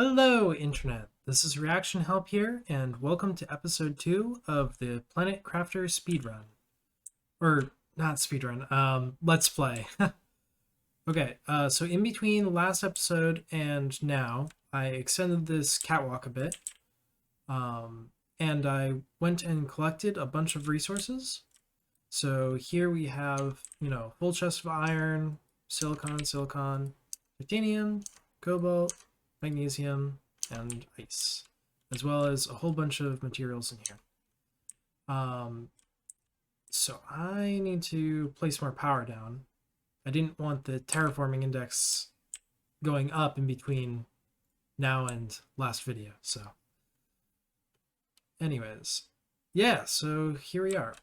Hello, Internet. This is Reaction Help here, and welcome to episode 2 of the Planet Crafter speedrun. Or, not speedrun, Let's Play. Okay, so in between the last episode and now, I extended this catwalk a bit, and I went and collected a bunch of resources. So here we have, full chest of iron, silicon, titanium, cobalt, magnesium, and ice, as well as a whole bunch of materials in here. So I need to place more power down. I didn't want the terraforming index going up in between now and last video, so. Anyways, yeah, so here we are.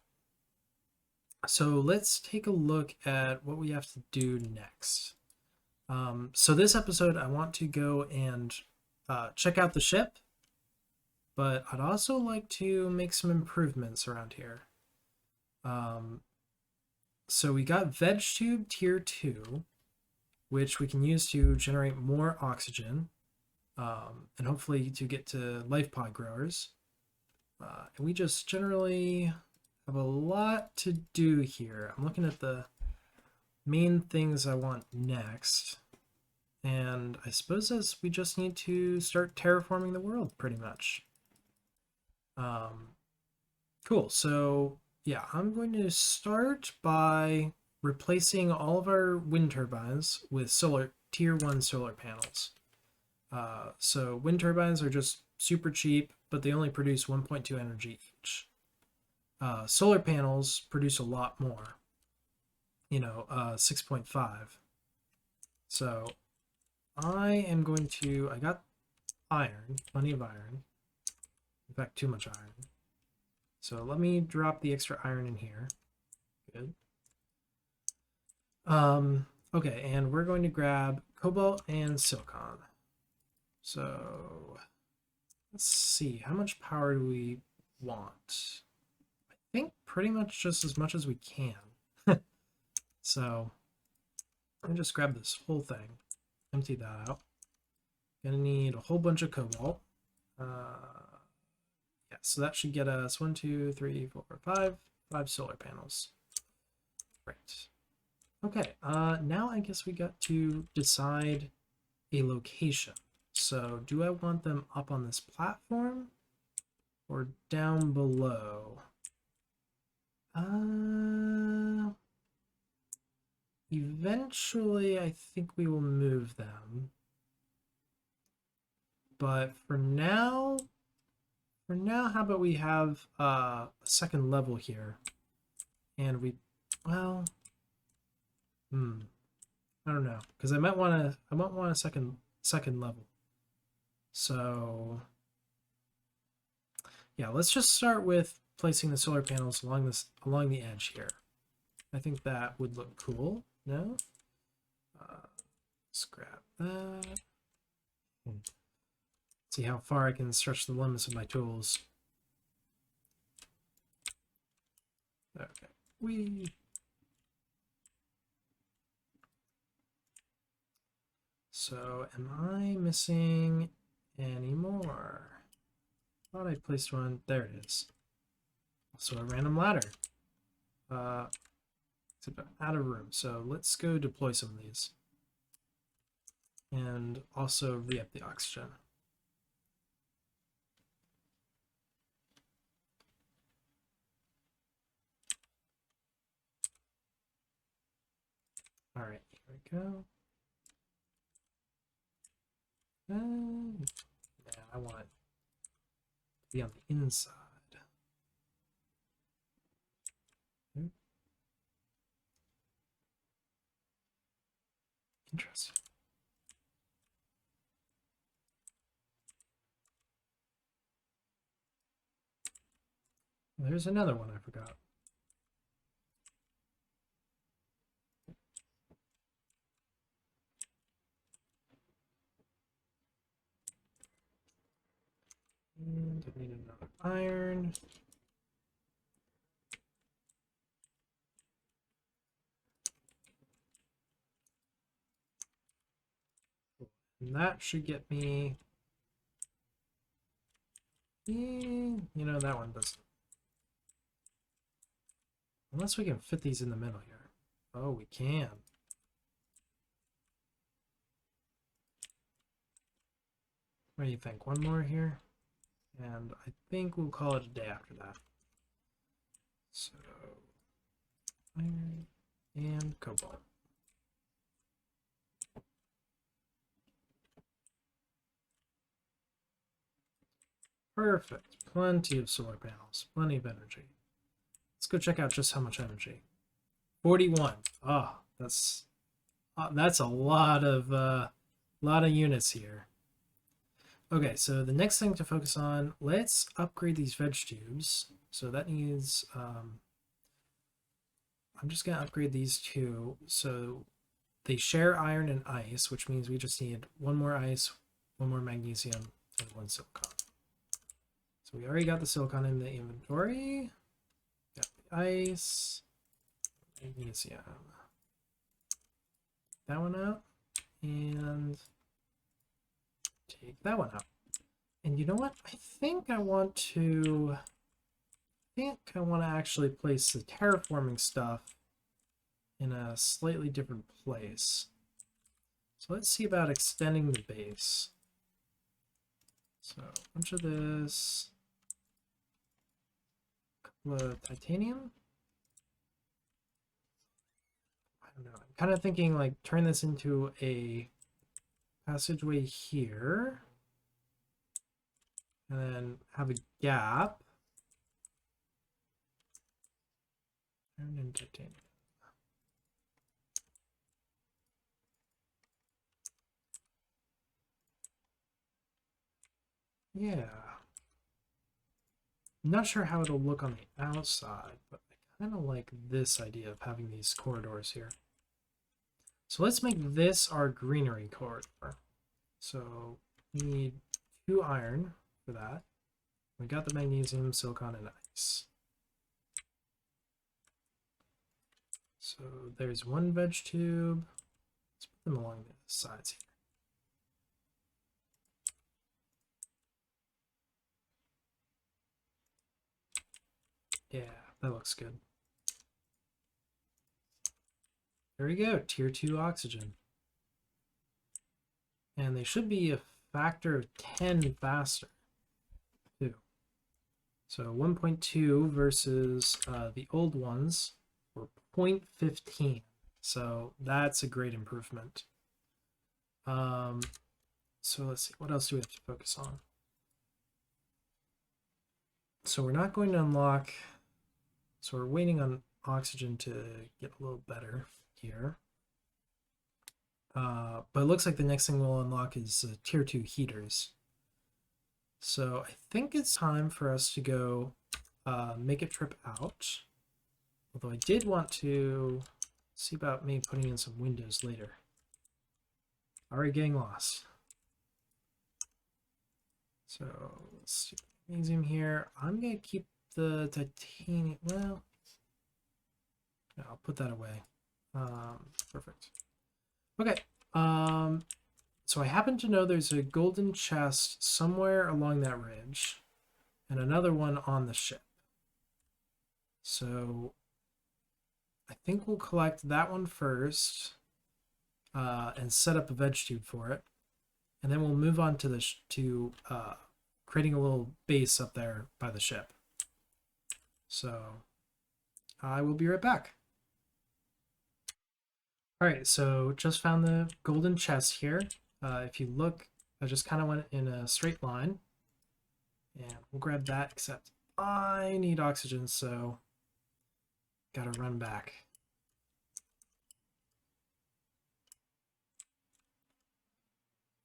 So let's take a look at what we have to do next. So this episode, I want to go and check out the ship, but I'd also like to make some improvements around here. So we got Vegtube tier 2, which we can use to generate more oxygen, and hopefully to get to life pod growers. And we just generally have a lot to do here. I'm looking at the main things I want next. And I suppose as we just need to start terraforming the world, pretty much. Cool, so yeah, I'm going to start by replacing all of our wind turbines with tier 1 solar panels. So wind turbines are just super cheap, but they only produce 1.2 energy each. Solar panels produce a lot more, 6.5. So I got iron, plenty of iron. In fact, too much iron. So let me drop the extra iron in here. Good. Okay, and we're going to grab cobalt and silicon. So let's see, how much power do we want? I think pretty much just as much as we can. So let me just grab this whole thing, empty that out. Gonna need a whole bunch of cobalt. Yeah, so that should get us 1, 2, 3, 4, 5 solar panels. Right. Okay, now I guess we got to decide a location. So do I want them up on this platform or down below? Eventually I think we will move them. But for now, how about we have a second level here, and I don't know, because I might want a second level. So yeah, let's just start with placing the solar panels along the edge here. I think that would look cool. No, let's grab that. See how far I can stretch the limits of my tools. Okay, So am I missing any more? Thought I placed one. There it is. Also a random ladder. Except I'm out of room. So let's go deploy some of these. And also re-up the oxygen. All right, here we go. Yeah, I want it to be on the inside. Interesting. There's another one I forgot. And I need another iron. And that should get me You know, that one doesn't. Unless we can fit these in the middle here. Oh, we can. What do you think? One more here? And I think we'll call it a day after that. So, iron and cobalt. Perfect. Plenty of solar panels. Plenty of energy. Let's go check out just how much energy. 41. Oh, that's a lot of units here. Okay, so the next thing to focus on, let's upgrade these Vegtubes. So that needs, I'm just going to upgrade these two. So they share iron and ice, which means we just need one more ice, one more magnesium, and one silicon. So we already got the silicon in the inventory. Got the ice, magnesium. That one out, and take that one out. And you know what? I think I want to actually place the terraforming stuff in a slightly different place. So let's see about extending the base. So a bunch of this, a couple of titanium. I don't know. I'm kind of thinking like turn this into a passageway here, and then have a gap. Iron and titanium. Yeah. I'm not sure how it'll look on the outside, but I kind of like this idea of having these corridors here. So let's make this our greenery corridor. So we need 2 iron for that. We got the magnesium, silicon, and ice. So there's one veg tube. Let's put them along the sides here. Yeah, that looks good. There we go, tier 2 oxygen. And they should be a factor of 10 faster, too. So 1.2 versus the old ones were 0.15. So that's a great improvement. So let's see, what else do we have to focus on? So we're not going to unlock, so we're waiting on oxygen to get a little better here. But it looks like the next thing we'll unlock is tier 2 heaters. So I think it's time for us to go make a trip out. Although I did want to see about me putting in some windows later. Already getting lost. So let's see. Magnesium here. I'm going to keep the titanium. Well, no, I'll put that away. Perfect. Okay. So I happen to know there's a golden chest somewhere along that ridge, and another one on the ship. So I think we'll collect that one first, and set up a veg tube for it, and then we'll move on to the creating a little base up there by the ship. So I will be right back. All right, so just found the golden chest here. If you look, I just kind of went in a straight line, and we'll grab that, except I need oxygen, so gotta run back.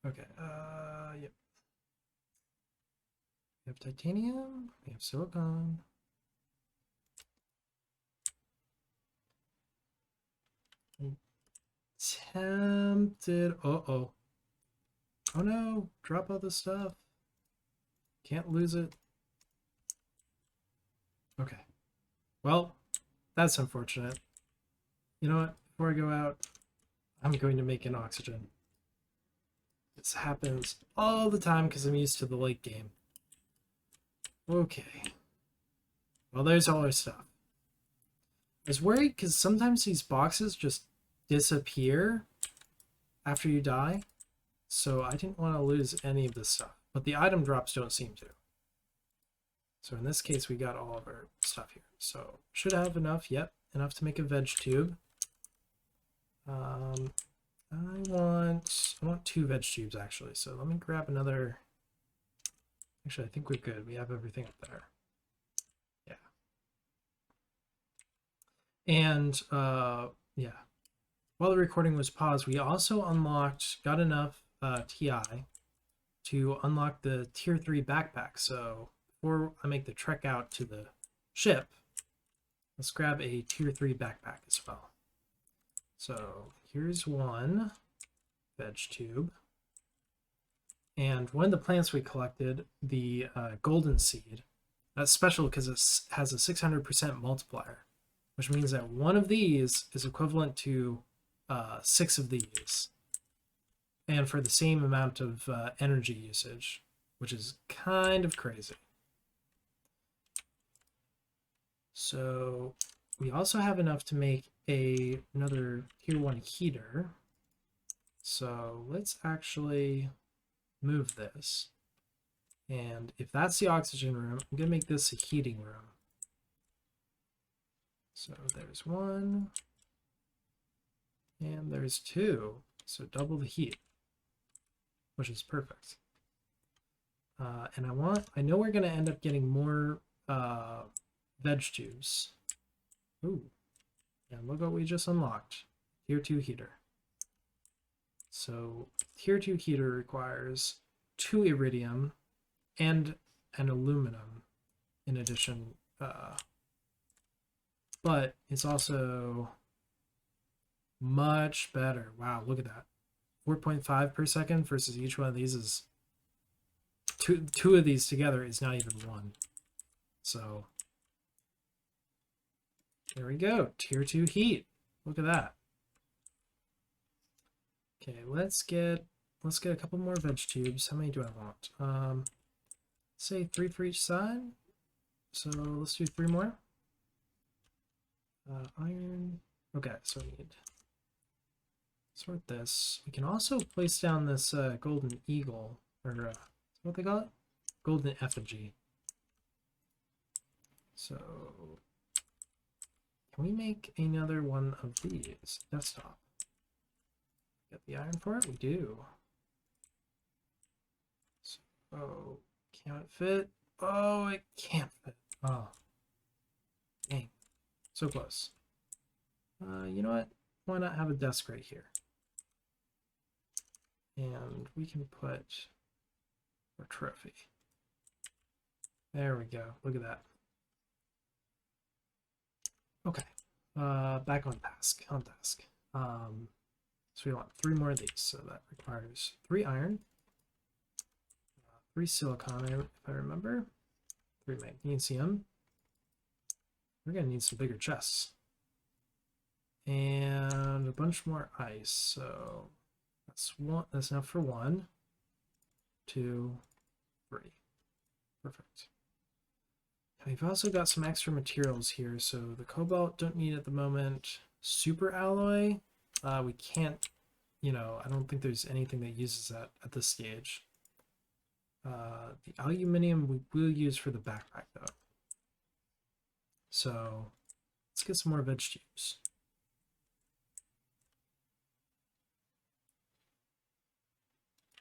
Okay, yep. We have titanium, we have silicon. I'm tempted. Uh-oh. Oh no, drop all the stuff. Can't lose it. Okay. Well, that's unfortunate. You know what? Before I go out, I'm going to make an oxygen. This happens all the time because I'm used to the late game. Okay. Well, there's all our stuff. I was worried because sometimes these boxes just disappear after you die. So I didn't want to lose any of this stuff. But the item drops don't seem to. So in this case, we got all of our stuff here. So should have enough. Yep, enough to make a veg tube. I want 2 veg tubes actually. So let me grab another. Actually, I think we're good. We have everything up there. Yeah. And yeah. While the recording was paused, we also got enough TI to unlock the tier 3 backpack. So before I make the trek out to the ship, let's grab a tier 3 backpack as well. So here's one veg tube. And one of the plants we collected, the golden seed, that's special because it has a 600% multiplier, which means that one of these is equivalent to 6 of these. And for the same amount of energy usage, which is kind of crazy. So we also have enough to make another tier 1 heater. So let's actually move this. And if that's the oxygen room, I'm going to make this a heating room. So there's 1. And there's 2. So double the heat, which is perfect. And I know we're going to end up getting more veg tubes. Ooh. And look what we just unlocked. Tier 2 heater. So tier 2 heater requires 2 iridium and an aluminum in addition. But it's also much better. Wow, look at that. 4.5 per second versus each one of these is two of these together is not even 1. So there we go. Tier 2 heat. Look at that. Okay, let's get a couple more veg tubes. How many do I want? Say 3 for each side. So let's do 3 more. Iron. Okay, so we need sort this. We can also place down this golden eagle, or is that what they call it? Golden effigy. So can we make another one of these? Desktop. Get the iron for it? We do. So can it fit? Oh, it can't fit. Oh, dang. So close. You know what? Why not have a desk right here? And we can put our trophy. There we go. Look at that. Okay. Back on task. So we want 3 more of these. So that requires 3 iron, 3 silicon, if I remember, 3 magnesium. We're going to need some bigger chests. And a bunch more ice. So that's enough for 1, 2, 3. Perfect. And we've also got some extra materials here. So the cobalt don't need at the moment. Super alloy, we can't, I don't think there's anything that uses that at this stage. The aluminum we will use for the backpack though. So let's get some more veg tubes.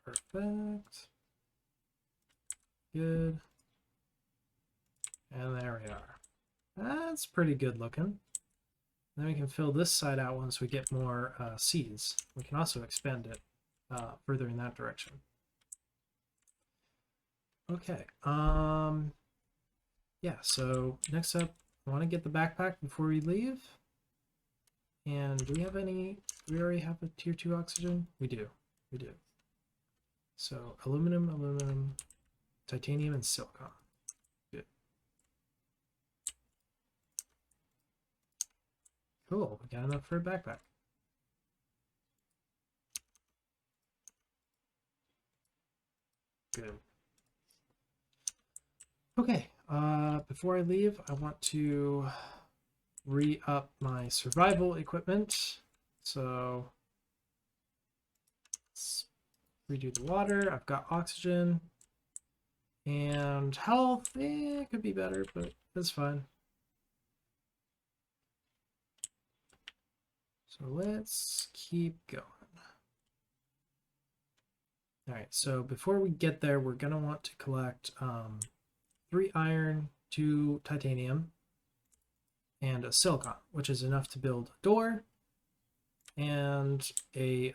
Perfect. Good. And there we are. That's pretty good looking. Then we can fill this side out once we get more seeds. We can also expand it further in that direction. Okay. Yeah, so next up, I want to get the backpack before we leave. And do we have any? Do we already have a tier 2 oxygen? We do. We do. So aluminum, titanium, and silicon. Good. Cool. We got enough for a backpack. Good. Okay. Before I leave, I want to re-up my survival equipment. So let's redo the water. I've got oxygen and health. It could be better, but that's fine. So let's keep going. All right, so before we get there, we're gonna want to collect 3 iron, 2 titanium, and a silicon, which is enough to build a door and a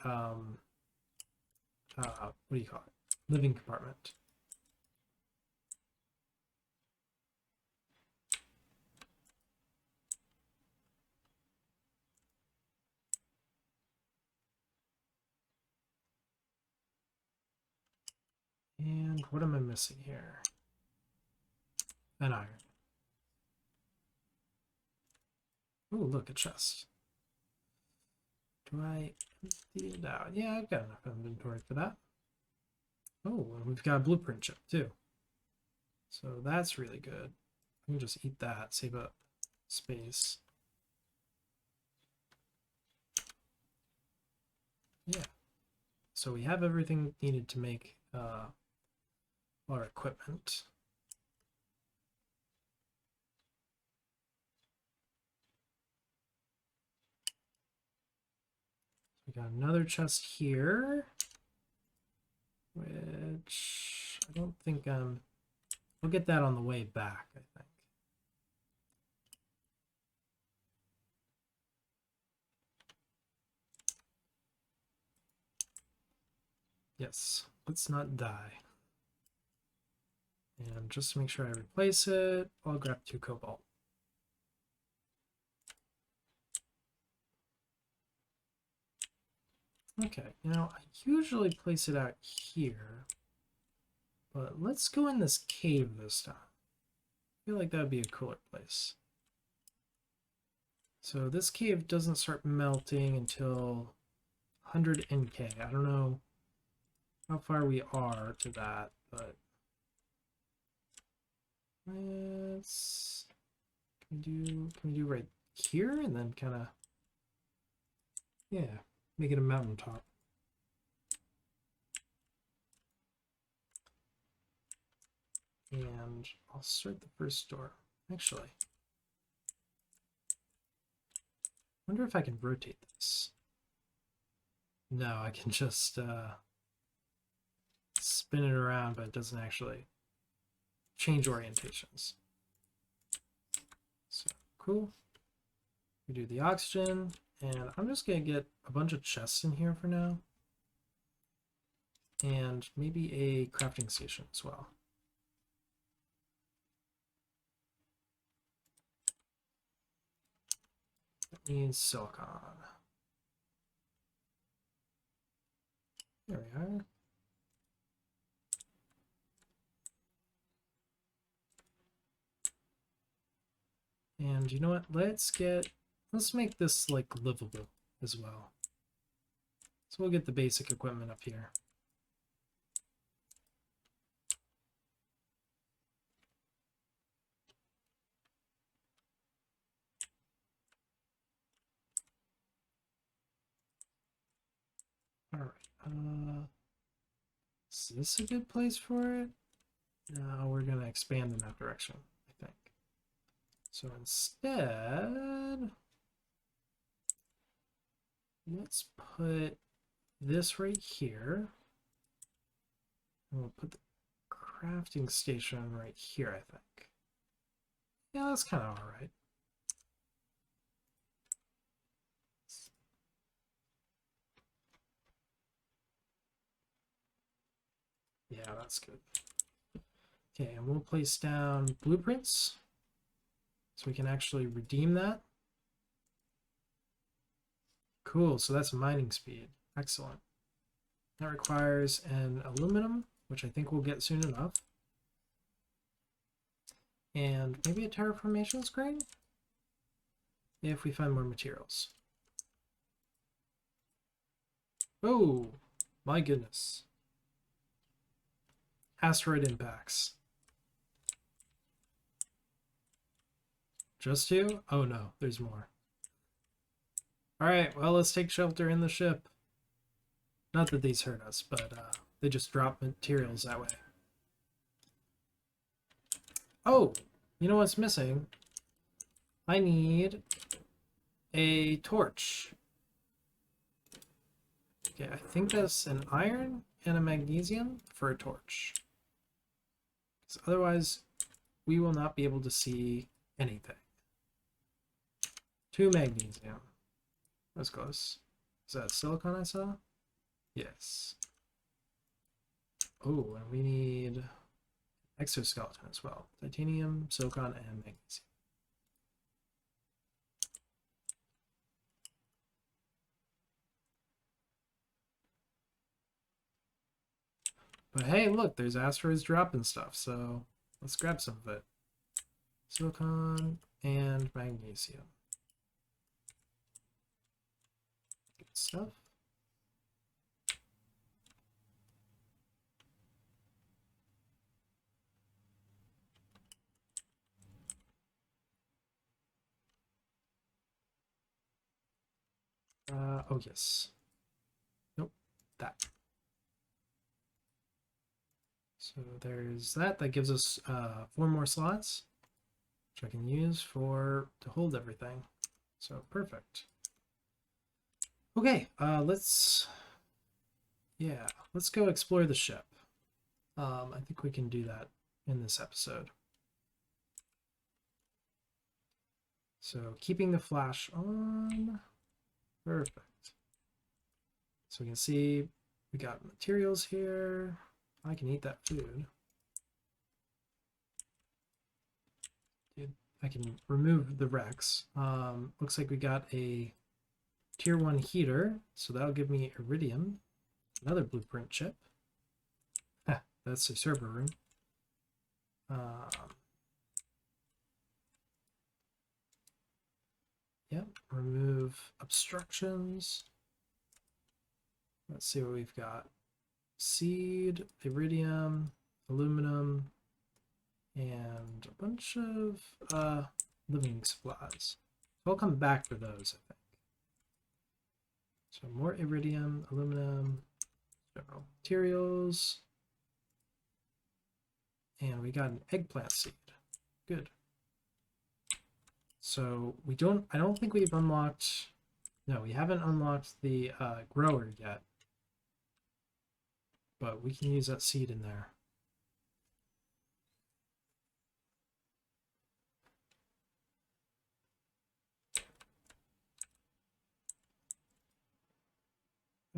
what do you call it? Living compartment. And what am I missing here? An iron. Oh, look, a chest. Do I empty it out? Yeah, I've got enough inventory for that. Oh, and we've got a blueprint chip too. So that's really good. I can just eat that, save up space. Yeah. So we have everything needed to make our equipment. We got another chest here, which I don't think we'll get that on the way back, I think. Yes, let's not die. And just to make sure I replace it, I'll grab 2 cobalt. Okay, now I usually place it out here, but let's go in this cave this time. I feel like that would be a cooler place. So this cave doesn't start melting until 100 NK. I don't know how far we are to that, but let's can we do right here and then kind of, yeah, make it a mountaintop. And I'll start the first door. Actually, I wonder if I can rotate this. No, I can just spin it around, but it doesn't actually change orientations. So cool. We do the oxygen, and I'm just gonna get a bunch of chests in here for now, and maybe a crafting station as well. That needs silicon. There we are. And you know what? Let's make this like livable as well. So we'll get the basic equipment up here. All right. Is this a good place for it? No, we're gonna expand in that direction, I think. So instead, let's put this right here. And we'll put the crafting station right here, I think. Yeah, that's kind of all right. Yeah, that's good. Okay, and we'll place down blueprints so we can actually redeem that. Cool, so that's mining speed. Excellent. That requires an aluminum, which I think we'll get soon enough. And maybe a terraformation screen if we find more materials. Oh, my goodness. Asteroid impacts. Just two? Oh no, there's more. Alright, well, let's take shelter in the ship. Not that these hurt us, but they just drop materials that way. Oh, you know what's missing? I need a torch. Okay, I think that's an iron and a magnesium for a torch. Because otherwise, we will not be able to see anything. 2 magnesium. That's close. Is that silicon I saw? Yes. Oh, and we need exoskeleton as well. Titanium, silicon, and magnesium. But hey, look, there's asteroids dropping stuff, so let's grab some of it. Silicon and magnesium. Good stuff. Oh yes. Nope, that. So there's that. That gives us 4 more slots, which I can use to hold everything. So perfect. Okay, let's go explore the ship. I think we can do that in this episode. So keeping the flash on. Perfect. So we can see we got materials here. I can eat that food. Dude, I can remove the wrecks. Looks like we got a tier 1 heater, so that'll give me iridium. Another blueprint chip. That's the server room. Yep, remove obstructions. Let's see what we've got. Seed, iridium, aluminum, and a bunch of living supplies. So I'll come back for those, I think. So more iridium, aluminum, general materials. And we got an eggplant seed. Good. So I don't think we've unlocked, no, we haven't unlocked the grower yet. But we can use that seed in there.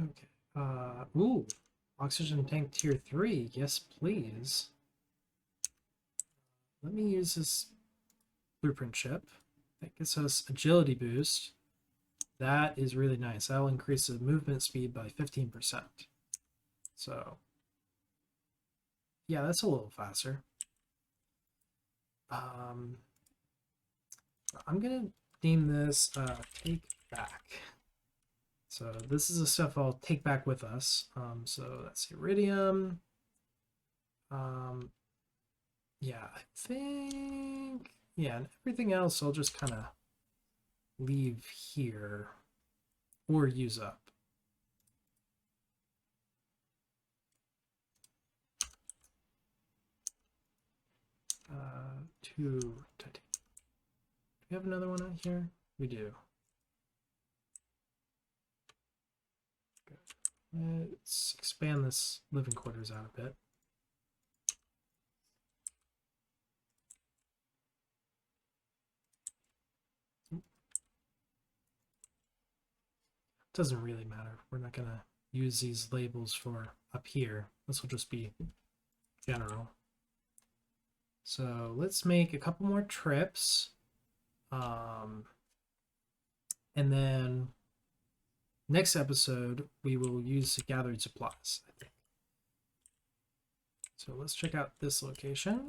Okay. Ooh, oxygen tank tier 3. Yes, please. Let me use this blueprint chip. That gives us agility boost. That is really nice. That'll increase the movement speed by 15%. So, yeah, that's a little faster. I'm gonna name this Take Back. So this is the stuff I'll take back with us. So that's iridium. Yeah, I think, yeah, and everything else I'll just kind of leave here or use up. To titanium. Do we have another one out here? We do. Good. Let's expand this living quarters out a bit. Doesn't really matter. We're not going to use these labels for up here. This will just be general. So let's make a couple more trips. And then next episode, we will use the gathered supplies, I think. So let's check out this location.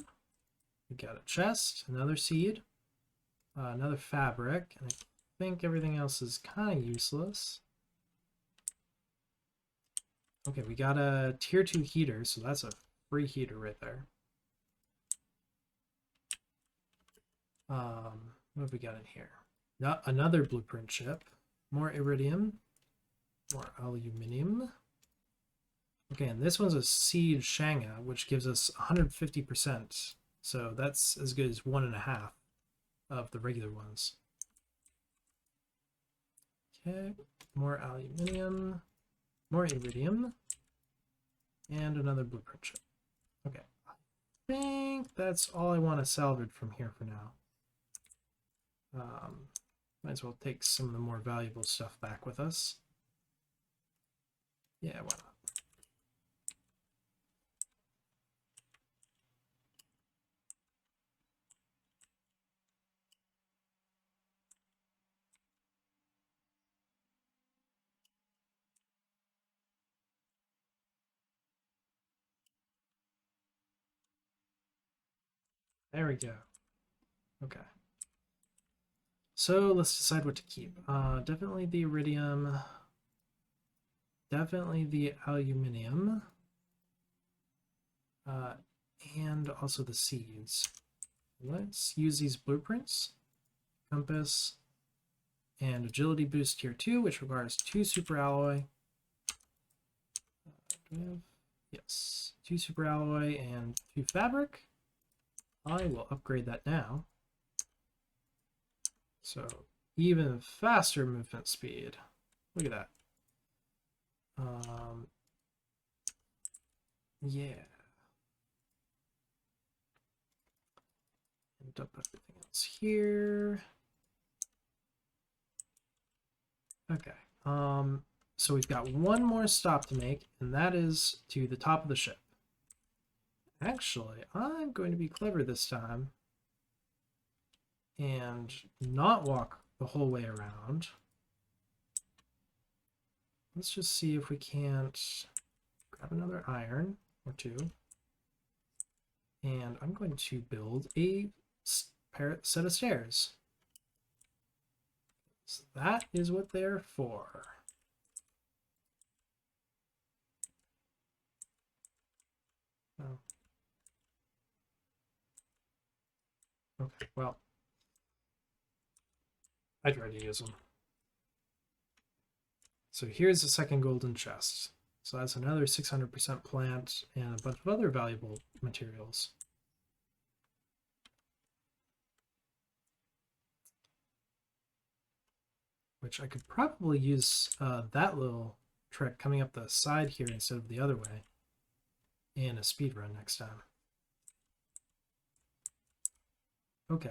We got a chest, another seed, another fabric, and I think everything else is kind of useless. Okay, we got a tier 2 heater, so that's a free heater right there. What have we got in here? Not another blueprint chip. More iridium. More aluminium. Okay, and this one's a seed shanga, which gives us 150%. So that's as good as 1.5 of the regular ones. Okay, more aluminium, more iridium, and another blueprint chip. Okay, I think that's all I want to salvage from here for now. Might as well take some of the more valuable stuff back with us. Yeah, why not? There we go. Okay. So let's decide what to keep. Definitely the iridium. Definitely the aluminium. And also the seeds. Let's use these blueprints. Compass. And agility boost tier 2, which requires 2 super alloy. Do we have? Yes. 2 super alloy and 2 fabric. I will upgrade that now. So even faster movement speed. Look at that. Yeah. And dump everything else here. Okay. So we've got one more stop to make, and that is to the top of the ship. Actually, I'm going to be clever this time and not walk the whole way around. Let's just see if we can't grab another iron or 2. And I'm going to build a set of stairs. So that is what they're for. Oh. Okay, well, I tried to use them. So here's the second golden chest. So that's another 600% plant and a bunch of other valuable materials. Which I could probably use that little trick coming up the side here instead of the other way in a speed run next time. Okay.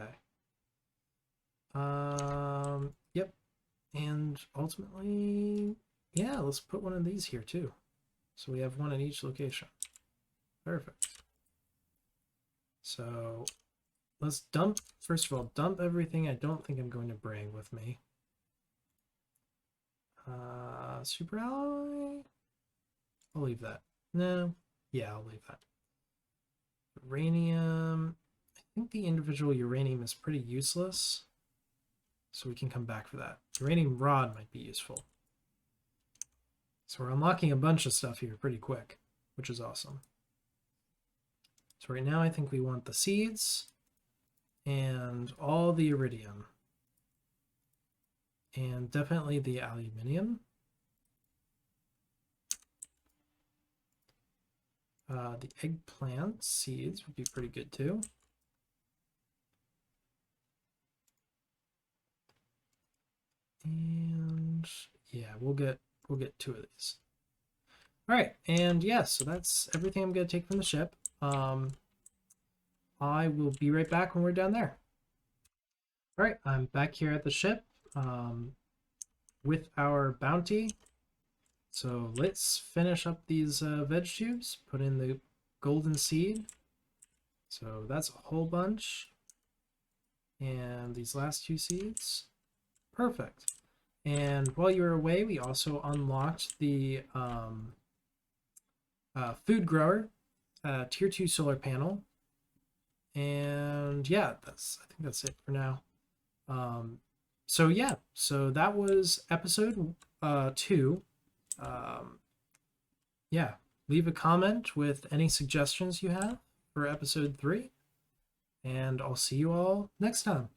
Yep. And ultimately, yeah, let's put one of these here too. So we have one in each location. Perfect. So let's dump, first of all, dump everything I don't think I'm going to bring with me. Super alloy? I'll leave that. No, yeah, I'll leave that. Uranium. I think the individual uranium is pretty useless, so we can come back for that. Uranium rod might be useful. So we're unlocking a bunch of stuff here pretty quick, which is awesome. So right now I think we want the seeds and all the iridium. And definitely the aluminium. The eggplant seeds would be pretty good too. And yeah, we'll get 2 of these. All right, and yeah, so that's everything I'm going to take from the ship. I will be right back when we're down there. All right, I'm back here at the ship with our bounty. So let's finish up these Vegtubes, put in the golden seed. So that's a whole bunch. And these last 2 seeds. Perfect. And while you were away, we also unlocked the food grower, tier 2 solar panel. And yeah, I think that's it for now. So yeah, so that was episode 2. Yeah, leave a comment with any suggestions you have for episode 3, and I'll see you all next time.